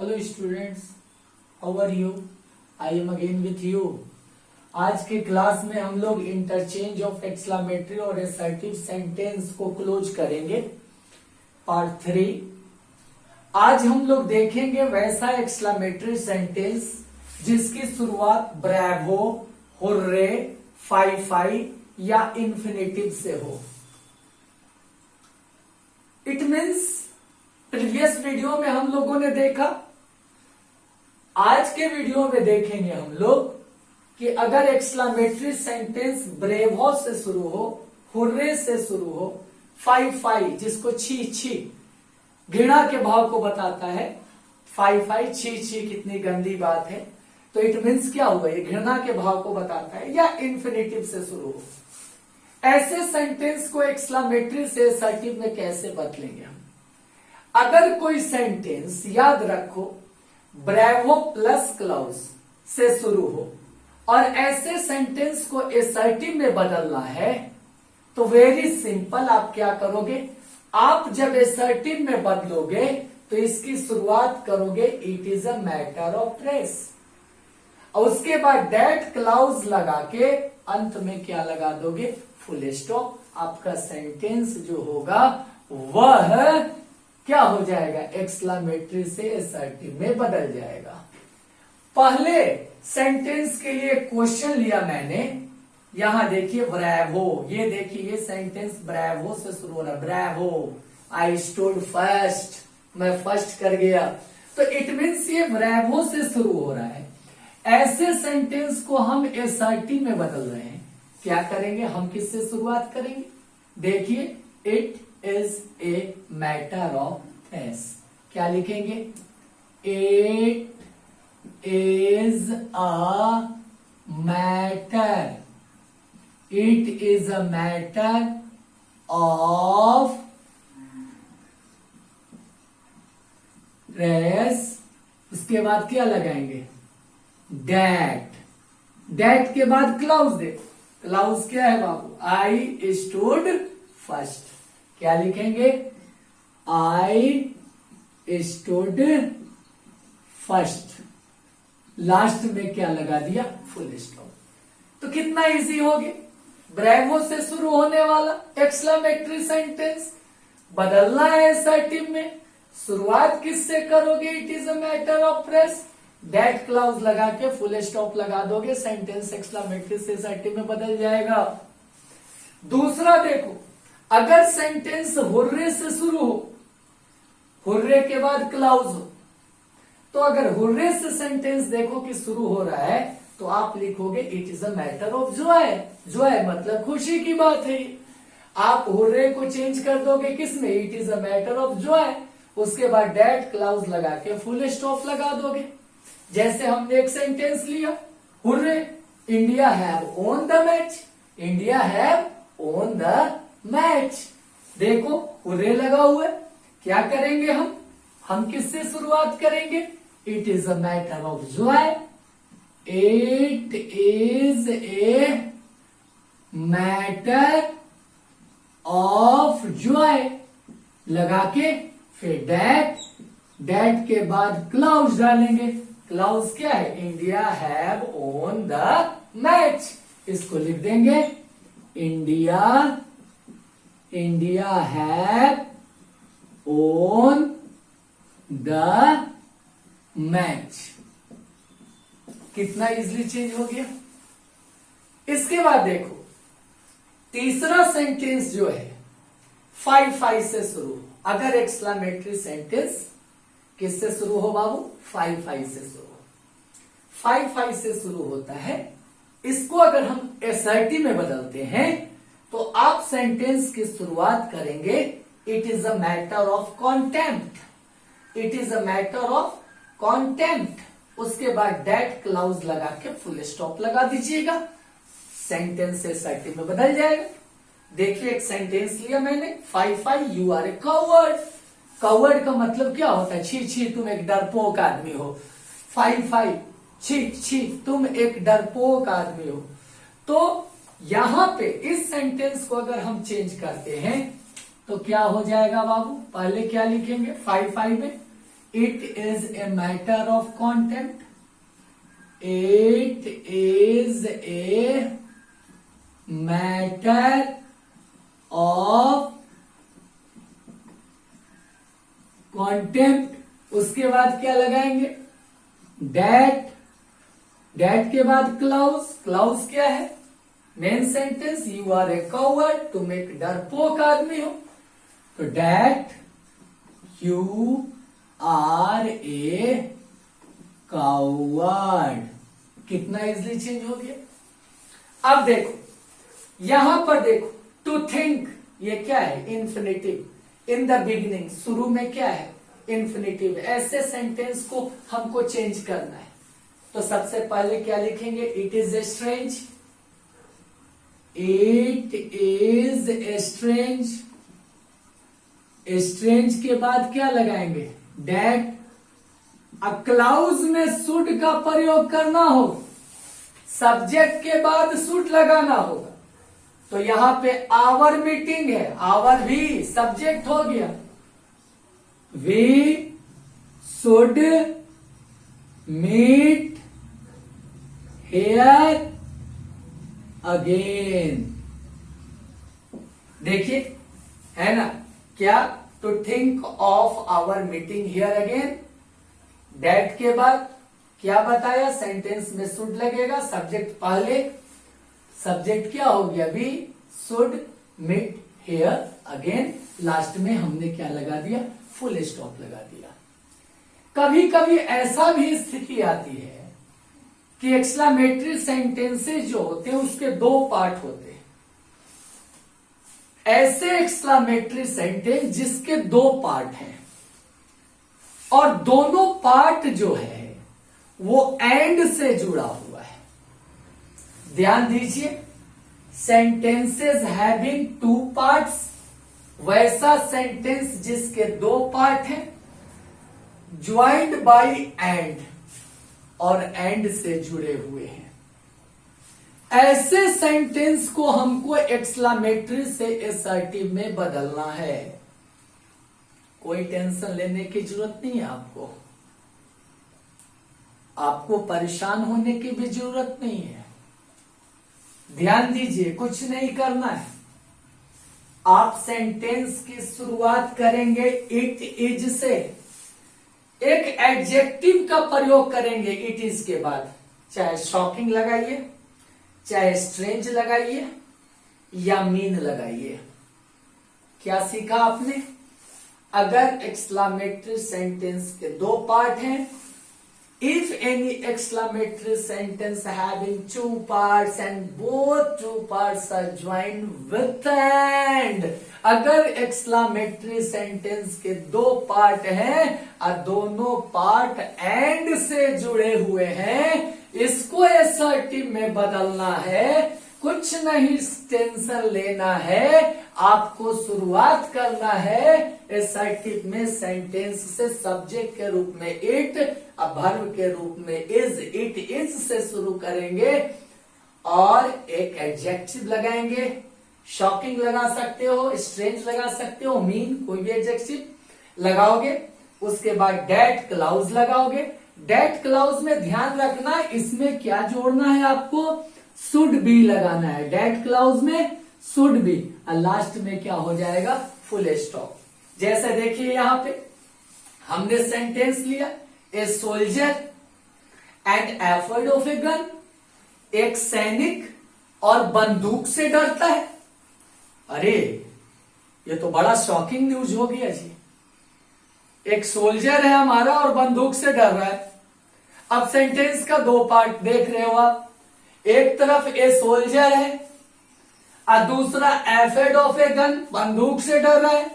Hello students, how are you? I am again with you. आज के class में हम लोग इंटरचेंज ऑफ एक्सक्लेमेटरी और असर्टिव सेंटेंस को क्लोज करेंगे। पार्ट 3। आज हम लोग देखेंगे वैसा एक्सक्लेमेटरी सेंटेंस जिसकी शुरुआत ब्रेवो, हुर्रे, फाई फाई या इंफिनिटिव से हो। इट मीन्स प्रीवियस वीडियो में हम लोगों ने देखा, आज के वीडियो में देखेंगे हम लोग कि अगर एक्सक्लेमेटरी सेंटेंस ब्रेवो से शुरू हो, हुर्रे से शुरू हो, फाई फाई जिसको छी छी घृणा के भाव को बताता है, फाई फाई छी छी कितनी गंदी बात है, तो इट मीन्स क्या हुआ, ये घृणा के भाव को बताता है, या इंफिनिटिव से शुरू हो। ऐसे सेंटेंस को एक्सक्लेमेटरी से असर्टिव में कैसे बदलेंगे हम? अगर कोई सेंटेंस, याद रखो, ब्रेवो प्लस क्लॉज से शुरू हो और ऐसे सेंटेंस को असर्टिव में बदलना है तो वेरी सिंपल, आप क्या करोगे, आप जब असर्टिव में बदलोगे तो इसकी शुरुआत करोगे it is a matter of press, और उसके बाद दैट क्लाउज लगा के अंत में क्या लगा दोगे, फुल स्टॉप। आपका सेंटेंस जो होगा वह क्या हो जाएगा, एक्सक्लेमेटरी से असर्टिव में बदल जाएगा। पहले सेंटेंस के लिए क्वेश्चन लिया मैंने, यहां देखिए ब्रेवो, ये देखिए ये सेंटेंस ब्रेवो से शुरू हो रहा है, ब्रेवो आई स्टूड फर्स्ट, मैं फर्स्ट कर गया, तो इट मीन्स ये ब्रेवो से शुरू हो रहा है। ऐसे सेंटेंस को हम असर्टिव में बदल रहे हैं, क्या करेंगे हम, किससे शुरुआत करेंगे, देखिए it is a matter of press, क्या लिखेंगे, it is a matter, it is a matter of press. उसके बाद क्या लगाएंगे, दैट, दैट के बाद क्लाउज दे, क्लाउज क्या है बाबू, आई स्टूड फर्स्ट, क्या लिखेंगे, आई स्टूड फर्स्ट, लास्ट में क्या लगा दिया, फुल स्टॉप। तो कितना इजी हो गया, ब्रेवो से शुरू होने वाला एक्सक्लेमेटरी सेंटेंस बदलना है असर्टिव में, शुरुआत किससे करोगे, it is a matter of press, that clause लगा के फुल स्टॉप लगा दोगे, सेंटेंस एक्सक्लेमेटरी से असर्टिव में बदल जाएगा। दूसरा देखो, अगर सेंटेंस हुर्रे से शुरू हो, हुर्रे के बाद क्लाउज हो, तो अगर हुर्रे से सेंटेंस देखो कि शुरू हो रहा है तो आप लिखोगे it is a matter of Joy, Joy मतलब खुशी की बात है। आप हुर्रे को चेंज कर दोगे किसमें, it is a matter of Joy, उसके बाद दैट क्लाउज लगा के फुल स्टॉप लगा दोगे। जैसे हमने एक सेंटेंस लिया, hurray India have own the match, India have own the match, देखो हुर्रे लगा हुआ है, क्या करेंगे हम किससे शुरुआत करेंगे, it is a matter of Joy, it is a matter of Joy लगा के फिर दैट के बाद क्लाउज डालेंगे, क्लाउज क्या है, India have own the match, इसको लिख देंगे India have own the match. कितना इजली चेंज हो गया। इसके बाद देखो तीसरा सेंटेंस जो है फाई फाई से शुरू, अगर एक्सक्लेमेटरी सेंटेंस किससे शुरू हो बाबू, फाई फाई से शुरू हो, फाई फाई से शुरू होता है, इसको अगर हम असर्टिव में बदलते हैं तो आप सेंटेंस की शुरुआत करेंगे it is a matter of contempt, it is a matter of contempt, उसके बाद दैट क्लाउज लगा के फुल स्टॉप लगा दीजिएगा, सेंटेंस असर्टिव में बदल जाएगा। देखिए एक सेंटेंस लिया मैंने, fie fie you are a coward, coward का मतलब क्या होता है, छी छी तुम एक डरपोक आदमी हो, फाई फाई छी छी तुम एक डरपोक आदमी हो। तो यहां पे इस सेंटेंस को अगर हम चेंज करते हैं तो क्या हो जाएगा बाबू, पहले क्या लिखेंगे, फाई फाई में it is a matter of contempt, it is a matter of contempt. उसके बाद क्या लगाएंगे, डेट, डेट के बाद क्लाउज, क्लाउज क्या है, main sentence, you are a coward, तुम एक डरपोक आदमी हो, तो that you are a coward. कितना इजली चेंज हो गया। अब देखो यहां पर देखो, टू थिंक ये क्या है, इन्फिनिटिव, इन द बिगिनिंग, शुरू में क्या है, इन्फिनिटिव। ऐसे सेंटेंस को हमको चेंज करना है, तो सबसे पहले क्या लिखेंगे, it is a strange, it is a strange, strange के बाद क्या लगाएंगे, डेट। अब क्लाउज में शुड का प्रयोग करना हो, सब्जेक्ट के बाद शुड लगाना होगा, तो यहां पे आवर मीटिंग है, आवर भी सब्जेक्ट हो गया, we should meet here again. देखिए है ना, क्या, to think of our meeting here again. That के बाद क्या बताया, सेंटेंस में शुड लगेगा, सब्जेक्ट पहले, सब्जेक्ट क्या हो गया, we should meet here again. Last में हमने क्या लगा दिया, फुल स्टॉप लगा दिया। कभी कभी ऐसा भी स्थिति आती है कि एक्सक्लेमेटरी सेंटेंसेस जो होते हैं उसके दो पार्ट होते हैं। ऐसे एक्सक्लेमेटरी सेंटेंस जिसके दो पार्ट हैं और दोनों पार्ट जो है वो एंड से जुड़ा हुआ है। ध्यान दीजिए, सेंटेंसेस हैविंग टू पार्ट्स, वैसा सेंटेंस जिसके दो पार्ट हैं, ज्वाइंड बाय एंड, और एंड से जुड़े हुए हैं। ऐसे सेंटेंस को हमको एक्सक्लेमेटरी से असर्टिव में बदलना है। कोई टेंशन लेने की जरूरत नहीं है आपको, आपको परेशान होने की भी जरूरत नहीं है। ध्यान दीजिए, कुछ नहीं करना है, आप सेंटेंस की शुरुआत करेंगे इट इज से, एक एडजेक्टिव का प्रयोग करेंगे इट इज के बाद, चाहे शॉकिंग लगाइए, चाहे स्ट्रेंज लगाइए, या मीन लगाइए। क्या सीखा आपने, अगर एक्सक्लेमेटरी सेंटेंस के दो पार्ट हैं, if any exclamatory sentence having two parts and both two parts are joined with and, अगर एक्सक्लेमेटरी सेंटेंस के दो पार्ट हैं और दोनों पार्ट एंड से जुड़े हुए हैं, इसको असर्टिव में बदलना है। कुछ नहीं टेंशन लेना है, आपको शुरुआत करना है असर्टिव में सेंटेंस से, सब्जेक्ट के रूप में इट और वर्ब के रूप में इज, इट इज से शुरू करेंगे और एक एडजेक्टिव लगाएंगे, शॉकिंग लगा सकते हो, स्ट्रेंज लगा सकते हो, मीन, कोई भी एडजेक्टिव लगाओगे। उसके बाद डेट क्लाउज लगाओगे। डेट क्लाउज में ध्यान रखना, इसमें क्या जोड़ना है आपको, शुड बी लगाना है। डेट क्लाउज में शुड बी, और लास्ट में क्या हो जाएगा, फुल स्टॉप। जैसे देखिए यहां पे हमने सेंटेंस लिया, a soldier and afraid of a gun, एक सैनिक और बंदूक से डरता है। अरे ये तो बड़ा शॉकिंग न्यूज हो गया जी, एक सोल्जर है हमारा और बंदूक से डर रहा है। अब सेंटेंस का दो पार्ट देख रहे हो आप, एक तरफ ए सोल्जर है और दूसरा एफेड ऑफ ए गन, बंदूक से डर रहा है,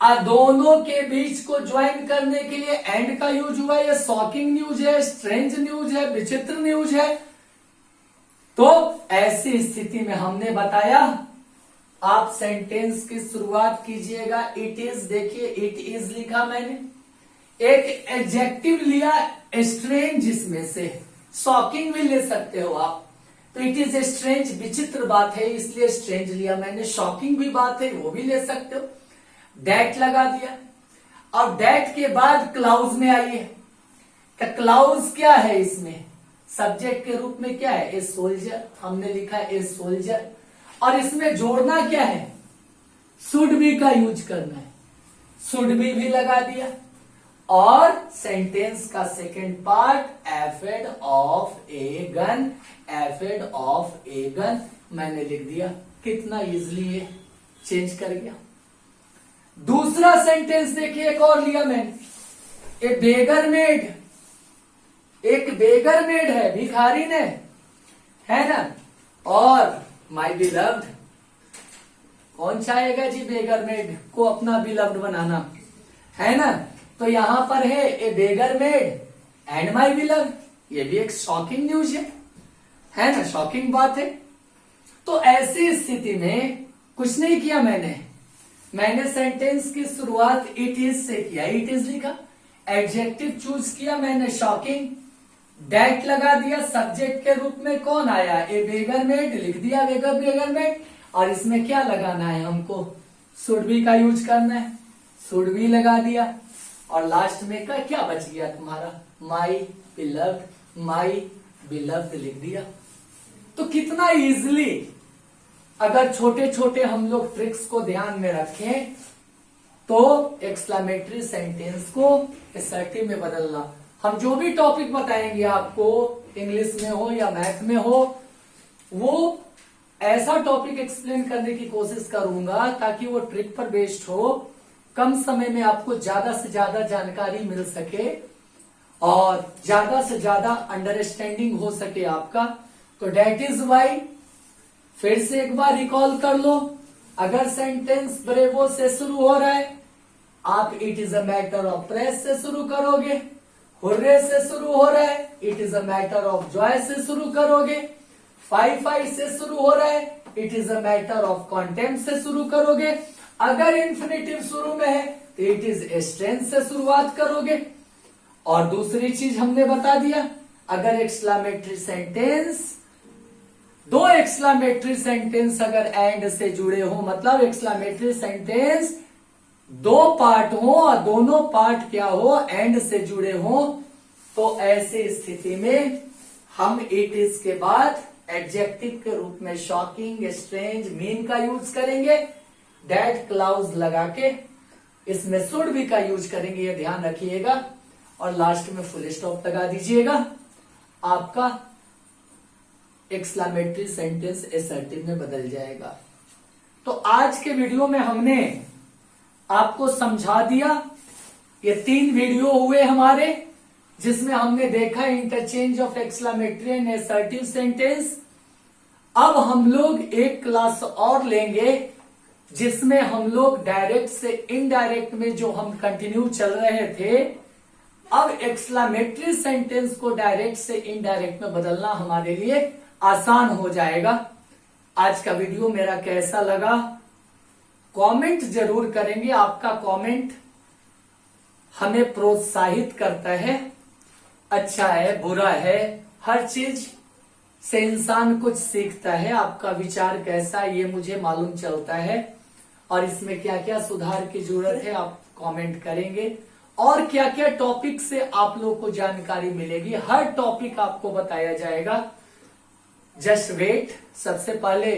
और दोनों के बीच को ज्वाइन करने के लिए एंड का यूज हुआ। ये शॉकिंग न्यूज है, स्ट्रेंज न्यूज है, विचित्र न्यूज है। तो ऐसी स्थिति में हमने बताया आप सेंटेंस की शुरुआत कीजिएगा इट इज, देखिए इट इज लिखा मैंने, एक एडजेक्टिव लिया स्ट्रेंज, जिसमें से शॉकिंग भी ले सकते हो आप, तो इट इज ए स्ट्रेंज, विचित्र बात है इसलिए स्ट्रेंज लिया मैंने, शॉकिंग भी बात है वो भी ले सकते हो, डेट लगा दिया। अब दैट के बाद क्लाउज में आइए। क्लाउज क्या है? इसमें सब्जेक्ट के रूप में क्या है? ए सोल्जर, हमने लिखा ए सोल्जर। और इसमें जोड़ना क्या है? शुड बी का यूज करना है, शुड बी भी लगा दिया। और सेंटेंस का second part afraid of a gun, afraid of a gun मैंने लिख दिया। कितना इजली ये चेंज कर गया। दूसरा सेंटेंस देखिए, एक और लिया मैंने, ए बेगर मेड, एक बेगर मेड है, भिखारी ने, है ना। और माई बिलव्ड, कौन चाहेगा जी बेगर मेड को अपना बिलव्ड बनाना, है ना। तो यहां पर है ए बेगर मेड एंड माई बिलव्ड, ये भी एक शॉकिंग न्यूज है ना, शॉकिंग बात है। तो ऐसी स्थिति में कुछ नहीं किया मैंने सेंटेंस की शुरुआत इट इज से किया, इट इज लिखा, एडजेक्टिव चूज किया मैंने शॉकिंग, दैट लगा दिया, सब्जेक्ट के रूप में कौन आया? ए बेगर मेड, लिख दिया बेगर मेड। और इसमें क्या लगाना है हमको? शुड बी का यूज करना है, शुड बी लगा दिया। और लास्ट में का क्या बच गया तुम्हारा? माई बिलव्ड, माई बिलव्ड लिख दिया। तो कितना इजली, अगर छोटे छोटे हम लोग ट्रिक्स को ध्यान में रखें तो एक्सक्लेमेटरी सेंटेंस को असर्टिव में बदलना। हम जो भी टॉपिक बताएंगे आपको, इंग्लिश में हो या मैथ में हो, वो ऐसा टॉपिक एक्सप्लेन करने की कोशिश करूंगा ताकि वो ट्रिक पर बेस्ड हो, कम समय में आपको ज्यादा से ज्यादा जानकारी मिल सके और ज्यादा से ज्यादा अंडरस्टैंडिंग हो सके आपका। तो डेट इज वाई, फिर से एक बार रिकॉल कर लो। अगर सेंटेंस ब्रेवो से शुरू हो रहा है, आप it is a matter of press से शुरू करोगे, हुर्रे से शुरू हो रहा है, it is a matter of Joy से शुरू करोगे, फाई से शुरू हो रहा है, it is a matter of contempt से शुरू करोगे। अगर इन्फिनेटिव शुरू में है तो इट इज स्ट्रेंथ से शुरुआत करोगे। और दूसरी चीज हमने बता दिया, अगर एक्सक्लेमेटरी सेंटेंस, दो एक्सक्लेमेटरी सेंटेंस अगर एंड से जुड़े हो, मतलब एक्सक्लेमेटरी सेंटेंस दो पार्ट हो और दोनों पार्ट क्या हो? एंड से जुड़े हो, तो ऐसी स्थिति में हम इट इज के बाद एडजेक्टिव के रूप में शॉकिंग, स्ट्रेंज, मीन का यूज करेंगे, दैट क्लाउज लगा के इसमें शुड भी का यूज करेंगे, ये ध्यान रखिएगा। और लास्ट में फुल स्टॉप लगा दीजिएगा, आपका एक्सक्लेमेटरी सेंटेंस असर्टिव में बदल जाएगा। तो आज के वीडियो में हमने आपको समझा दिया। ये 3 वीडियो हुए हमारे, जिसमें हमने देखा interchange of exclamatory and assertive sentence. अब हम लोग एक क्लास और लेंगे जिसमें हम लोग डायरेक्ट से इनडायरेक्ट में जो हम कंटिन्यू चल रहे थे, अब एक्सक्लेमेटरी सेंटेंस को डायरेक्ट से इनडायरेक्ट में बदलना हमारे लिए आसान हो जाएगा। आज का वीडियो मेरा कैसा लगा कमेंट जरूर करेंगे। आपका कमेंट हमें प्रोत्साहित करता है, अच्छा है बुरा है, हर चीज से इंसान कुछ सीखता है। आपका विचार कैसा है ये मुझे मालूम चलता है, और इसमें क्या क्या सुधार की जरूरत है आप कमेंट करेंगे। और क्या क्या टॉपिक से आप लोगों को जानकारी मिलेगी, हर टॉपिक आपको बताया जाएगा। Just wait. सबसे पहले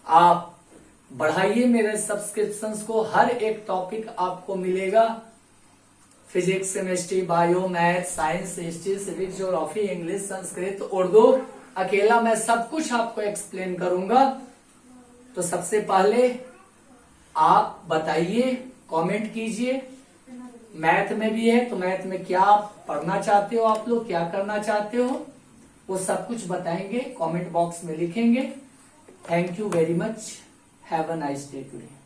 आप बढ़ाइए मेरे सब्सक्रिप्शंस को, हर एक टॉपिक आपको मिलेगा। Physics, chemistry, bio, math, science, history, civics, geography, English, Sanskrit, Urdu, अकेला मैं सब कुछ आपको एक्सप्लेन करूंगा। तो सबसे पहले आप बताइए, कमेंट कीजिए। मैथ में भी है तो मैथ में क्या पढ़ना चाहते हो आप लोग, क्या करना चाहते हो, वो सब कुछ बताएंगे, कमेंट बॉक्स में लिखेंगे। Thank you very much. Have a nice day today.